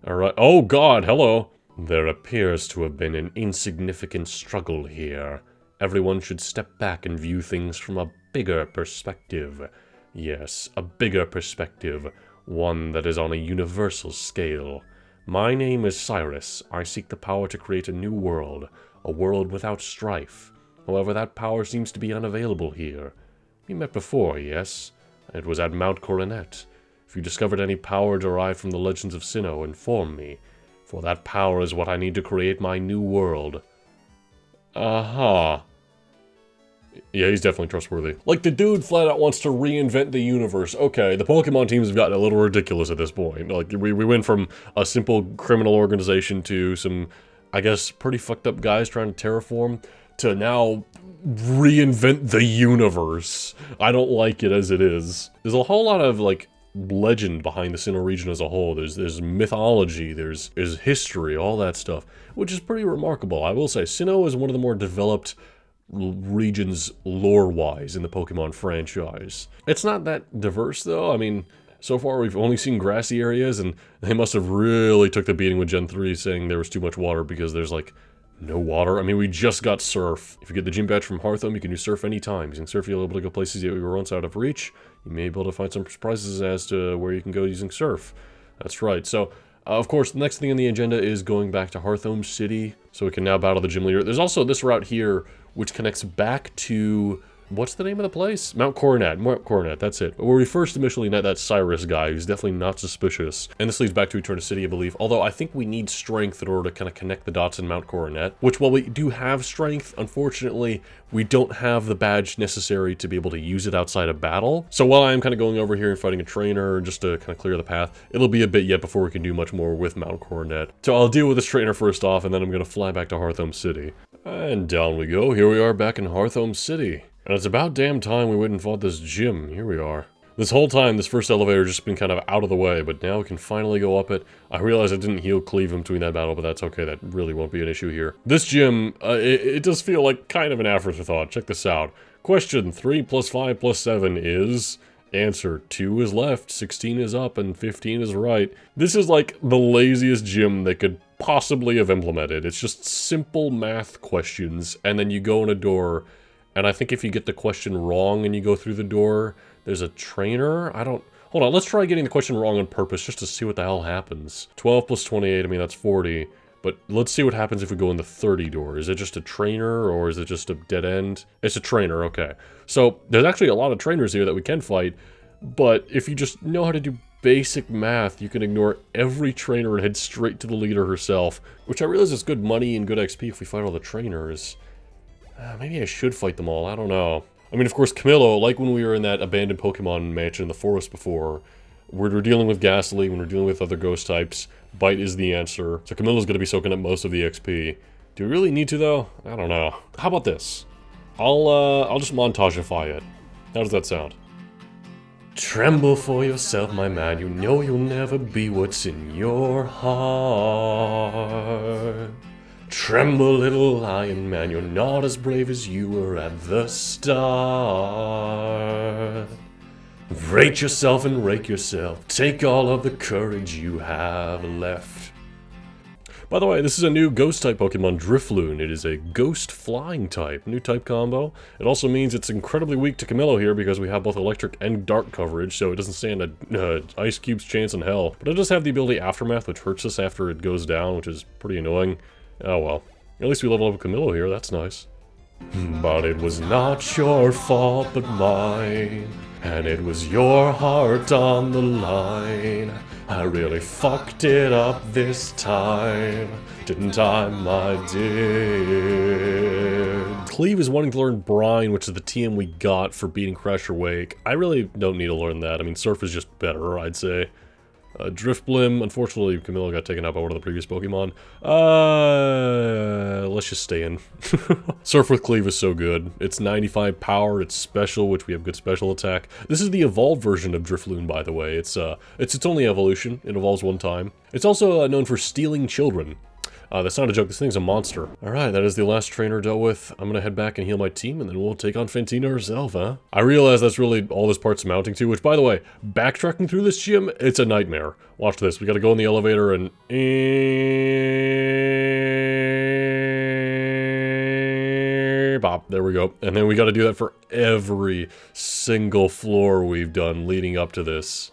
Alright. Oh god, hello. There appears to have been an insignificant struggle here. Everyone should step back and view things from a bigger perspective. Yes, a bigger perspective. One that is on a universal scale. My name is Cyrus. I seek the power to create a new world. A world without strife. However, that power seems to be unavailable here. We met before, yes? It was at Mount Coronet. If you discovered any power derived from the legends of Sinnoh, inform me. For that power is what I need to create my new world. Aha. Yeah, he's definitely trustworthy. Like, the dude flat out wants to reinvent the universe. Okay, the Pokemon teams have gotten a little ridiculous at this point. Like, we went from a simple criminal organization to some, I guess, pretty fucked up guys trying to terraform, to now reinvent the universe. I don't like it as it is. There's a whole lot of, like, legend behind the Sinnoh region as a whole. There's mythology, there's history, all that stuff, which is pretty remarkable. I will say, Sinnoh is one of the more developed regions lore-wise in the Pokemon franchise. It's not that diverse, though. I mean, so far we've only seen grassy areas, and they must have really took the beating with Gen 3 saying there was too much water because there's, like, no water. I mean, we just got Surf. If you get the gym badge from Hearthhome, you can do Surf anytime. Using Surf, you'll be able to go places that you were once out of reach. You may be able to find some surprises as to where you can go using Surf. That's right. So, of course, the next thing on the agenda is going back to Hearthhome City, so we can now battle the gym leader. There's also this route here, which connects back to... what's the name of the place? Mount Coronet. Mount Coronet, that's it. Where we first initially met that Cyrus guy, who's definitely not suspicious. And this leads back to Enchante City, I believe. Although I think we need strength in order to kind of connect the dots in Mount Coronet. Which, while we do have strength, unfortunately, we don't have the badge necessary to be able to use it outside of battle. So while I am kind of going over here and fighting a trainer just to kind of clear the path, it'll be a bit yet before we can do much more with Mount Coronet. So I'll deal with this trainer first off, and then I'm going to fly back to Hearthhome City. And down we go. Here we are back in Hearthhome City. And it's about damn time we went and fought this gym. Here we are. This whole time, this first elevator just been kind of out of the way, but now we can finally go up it. I realize I didn't heal Cleave in between that battle, but that's okay. That really won't be an issue here. This gym, it does feel like kind of an afterthought. Check this out. Question: 3 plus 5 plus 7 is... Answer: 2 is left, 16 is up, and 15 is right. This is like the laziest gym they could possibly have implemented. It's just simple math questions, and then you go in a door... And I think if you get the question wrong and you go through the door, there's a trainer? I don't... Hold on, let's try getting the question wrong on purpose just to see what the hell happens. 12 plus 28, I mean, that's 40. But let's see what happens if we go in the 30 door. Is it just a trainer or is it just a dead end? It's a trainer, okay. So there's actually a lot of trainers here that we can fight. But if you just know how to do basic math, you can ignore every trainer and head straight to the leader herself. Which I realize is good money and good XP if we fight all the trainers. Maybe I should fight them all, I don't know. I mean, of course, Camillo, like when we were in that abandoned Pokemon mansion in the forest before, we're dealing with Ghastly, when we're dealing with other ghost types, Bite is the answer. So Camillo's gonna be soaking up most of the XP. Do we really need to, though? I don't know. How about this? I'll just montageify it. How does that sound? Tremble for yourself, my man, you know you'll never be what's in your heart. Tremble, little lion man, you're not as brave as you were at the start. Rate yourself and rake yourself, take all of the courage you have left. By the way, this is a new ghost-type Pokemon, Drifloon. It is a ghost flying type, new type combo. It also means it's incredibly weak to Camillo here because we have both electric and dark coverage, so it doesn't stand a Ice Cube's chance in hell. But it does have the ability Aftermath, which hurts us after it goes down, which is pretty annoying. Oh well. At least we leveled up Camillo here, that's nice. But it was not your fault but mine, and it was your heart on the line. I really fucked it up this time, didn't I, my dear? Cleave is wanting to learn Brine, which is the TM we got for beating Crasher Wake. I really don't need to learn that. I mean, Surf is just better, I'd say. Drifblim, unfortunately, Camillo got taken out by one of the previous Pokemon. Let's just stay in. Surf with Cleave is so good. It's 95 power, it's special, which we have good special attack. This is the evolved version of Drifloon, by the way. It's its only evolution. It evolves one time. It's also known for stealing children. That's not a joke, this thing's a monster. Alright, that is the last trainer dealt with. I'm gonna head back and heal my team, and then we'll take on Fantina herself, huh? I realize that's really all this part's amounting to, which, by the way, backtracking through this gym, it's a nightmare. Watch this, we gotta go in the elevator and... Bop, there we go. And then we gotta do that for every single floor we've done leading up to this.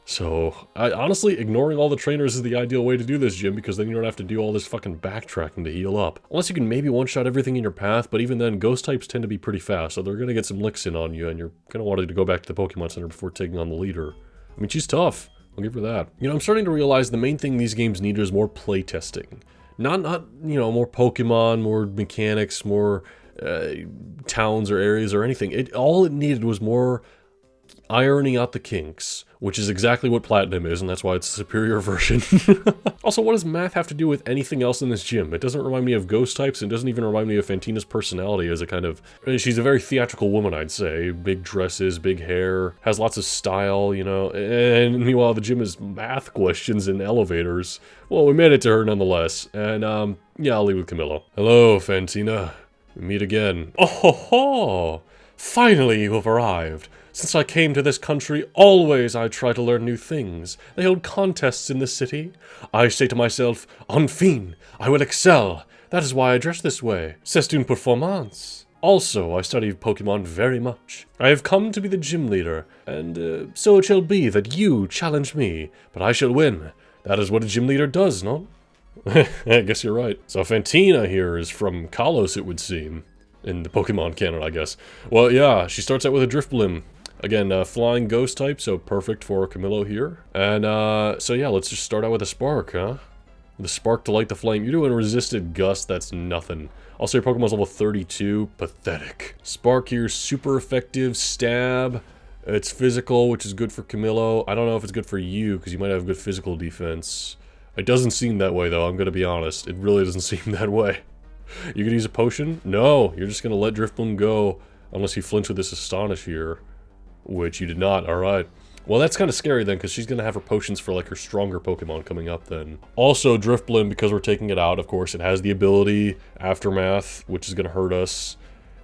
So, honestly, ignoring all the trainers is the ideal way to do this gym, because then you don't have to do all this fucking backtracking to heal up. Unless you can maybe one-shot everything in your path, but even then, ghost types tend to be pretty fast, so they're gonna get some licks in on you, and you're gonna want to go back to the Pokemon Center before taking on the leader. I mean, she's tough. I'll give her that. You know, I'm starting to realize the main thing these games need is more playtesting. Not, you know, more Pokemon, more mechanics, more towns or areas or anything. All it needed was more ironing out the kinks, which is exactly what Platinum is, and that's why it's a superior version. Also, what does math have to do with anything else in this gym? It doesn't remind me of ghost types, and it doesn't even remind me of Fantina's personality as a kind of... she's a very theatrical woman, I'd say. Big dresses, big hair, has lots of style, you know, and meanwhile the gym is math questions and elevators. Well, we made it to her nonetheless, and yeah, I'll leave with Camillo. Hello, Fantina. We meet again. Oh ho ho! Finally you have arrived. Since I came to this country, always I try to learn new things. They hold contests in the city. I say to myself, enfin, I will excel. That is why I dress this way. C'est une performance. Also, I study Pokemon very much. I have come to be the gym leader, and so it shall be that you challenge me, but I shall win. That is what a gym leader does, no? I guess you're right. So Fantina here is from Kalos, it would seem. In the Pokemon canon, I guess. Well, yeah, she starts out with a Drifblim. Again, flying ghost type, so perfect for Camillo here. And, so yeah, let's just start out with a Spark, huh? The Spark to light the flame. You're doing a Resisted Gust, that's nothing. Also, your Pokemon's level 32. Pathetic. Spark here, super effective. Stab. It's physical, which is good for Camillo. I don't know if it's good for you, because you might have good physical defense. It doesn't seem that way, though, I'm gonna be honest. It really doesn't seem that way. You could use a potion? No, you're just gonna let Drifblim go, unless you flinch with this Astonish here. Which you did not, alright. Well, that's kind of scary then, because she's going to have her potions for, like, her stronger Pokemon coming up then. Also, Drifblim, because we're taking it out, of course, it has the ability Aftermath, which is going to hurt us.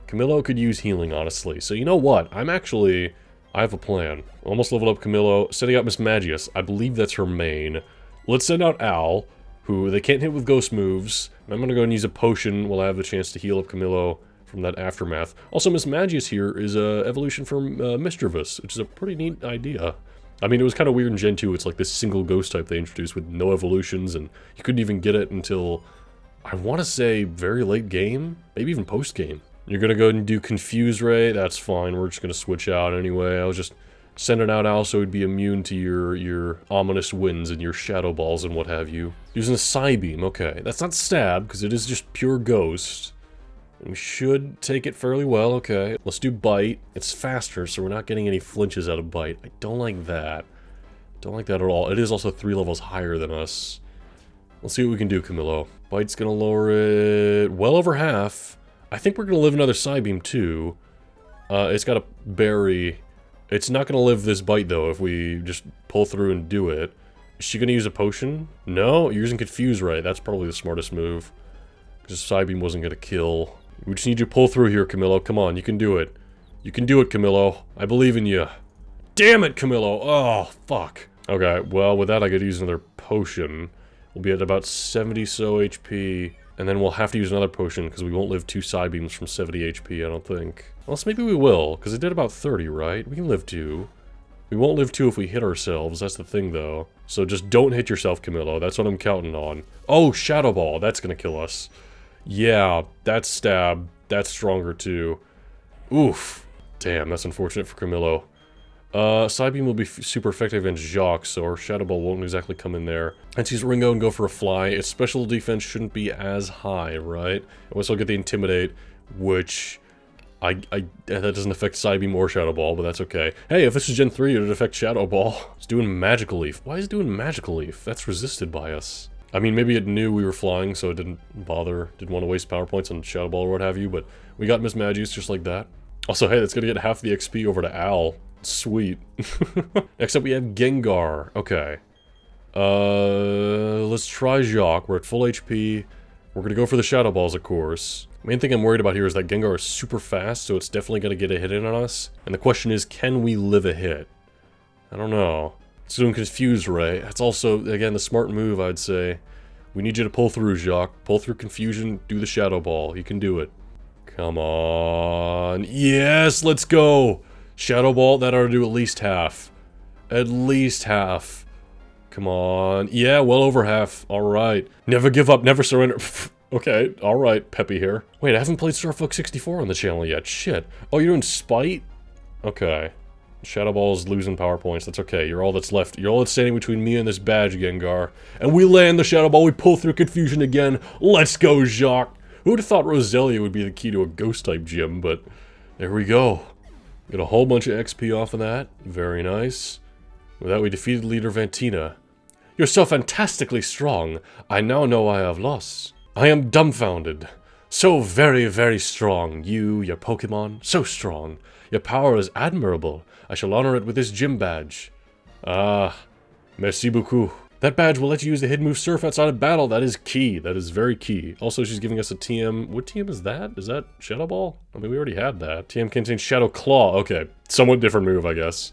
Camillo could use healing, honestly. So, you know what? I have a plan. Almost leveled up Camillo, sending out Miss Magius. I believe that's her main. Let's send out Al, who they can't hit with ghost moves. And I'm going to go and use a potion while I have the chance to heal up Camillo from that Aftermath. Also, Miss Magius here is a evolution from Mischievous, which is a pretty neat idea. I mean, it was kind of weird in Gen 2. It's like this single ghost type they introduced with no evolutions, and you couldn't even get it until, I want to say, very late game? Maybe even post-game. You're going to go and do Confuse Ray? That's fine. We're just going to switch out anyway. I was just sending out Al so he'd be immune to your ominous winds and your shadow balls and what have you. Using a Psybeam, okay. That's not Stab, because it is just pure Ghost. We should take it fairly well, okay. Let's do Bite. It's faster, so we're not getting any flinches out of Bite. I don't like that. Don't like that at all. It is also 3 levels higher than us. Let's see what we can do, Camillo. Bite's gonna lower it well over half. I think we're gonna live another Psybeam, too. It's got a Berry. It's not gonna live this Bite, though, if we just pull through and do it. Is she gonna use a potion? No, you're using Confuse Ray. That's probably the smartest move. Because Psybeam wasn't gonna kill. We just need you to pull through here, Camillo. Come on, you can do it. You can do it, Camillo. I believe in you. Damn it, Camillo! Oh, fuck. Okay, well, with that I could use another potion. We'll be at about 70 so HP, and then we'll have to use another potion, because we won't live 2 Psybeams from 70 HP, I don't think. Unless maybe we will, because it did about 30, right? We can live 2. We won't live 2 if we hit ourselves, that's the thing, though. So just don't hit yourself, Camillo. That's what I'm counting on. Oh, Shadow Ball. That's gonna kill us. Yeah, that's Stab. That's stronger too. Oof. Damn, that's unfortunate for Camillo. Psybeam will be super effective against Jock, so our Shadow Ball won't exactly come in there. Let's use Ringo and go for a Fly. Its special defense shouldn't be as high, right? And we still get the Intimidate, which... that doesn't affect Psybeam or Shadow Ball, but that's okay. Hey, if this is Gen 3, it would affect Shadow Ball. It's doing Magical Leaf. Why is it doing Magical Leaf? That's resisted by us. I mean, maybe it knew we were flying, so it didn't bother, didn't want to waste power points on Shadow Ball or what have you, but we got Miss Magius just like that. Also, hey, that's gonna get half the XP over to Al. Sweet. Next up, we have Gengar. Okay. Let's try Jock. We're at full HP. We're gonna go for the Shadow Balls, of course. Main thing I'm worried about here is that Gengar is super fast, so it's definitely gonna get a hit in on us. And the question is, can we live a hit? I don't know. It's doing Confuse Ray. That's also, again, the smart move, I'd say. We need you to pull through, Jock. Pull through Confusion, do the Shadow Ball. You can do it. Come on. Yes, let's go! Shadow Ball, that ought to do at least half. At least half. Come on. Yeah, well over half. Alright. Never give up, never surrender. Okay, alright, Peppy here. Wait, I haven't played Star Fox 64 on the channel yet. Shit. Oh, you're doing Spite? Okay. Shadow Ball's losing power points. That's okay. You're all that's left. You're all that's standing between me and this badge, Gengar. And we land the Shadow Ball. We pull through Confusion again. Let's go, Jacques. Who would have thought Roselia would be the key to a Ghost-type gym, but there we go. Get a whole bunch of XP off of that. Very nice. With that, we defeated leader Fantina. You're so fantastically strong. I now know I have lost. I am dumbfounded. So very, very strong. You, your Pokemon, so strong. Your power is admirable. I shall honor it with this gym badge. Ah, merci beaucoup. That badge will let you use the hidden move Surf outside of battle. That is key. That is very key. Also, she's giving us a TM. What TM is that? Is that Shadow Ball? I mean, we already had that. TM contains Shadow Claw. Okay, somewhat different move, I guess.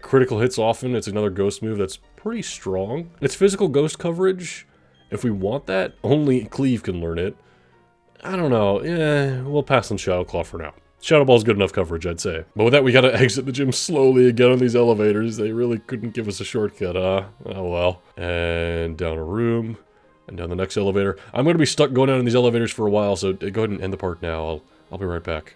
Critical hits often. It's another ghost move that's pretty strong. It's physical ghost coverage. If we want that, only Cleave can learn it. I don't know. Yeah, we'll pass on Shadow Claw for now. Shadow Ball's good enough coverage, I'd say. But with that, we gotta exit the gym slowly again on these elevators. They really couldn't give us a shortcut, huh? Oh well. And down a room. And down the next elevator. I'm gonna be stuck going down in these elevators for a while, so go ahead and end the part now. I'll be right back.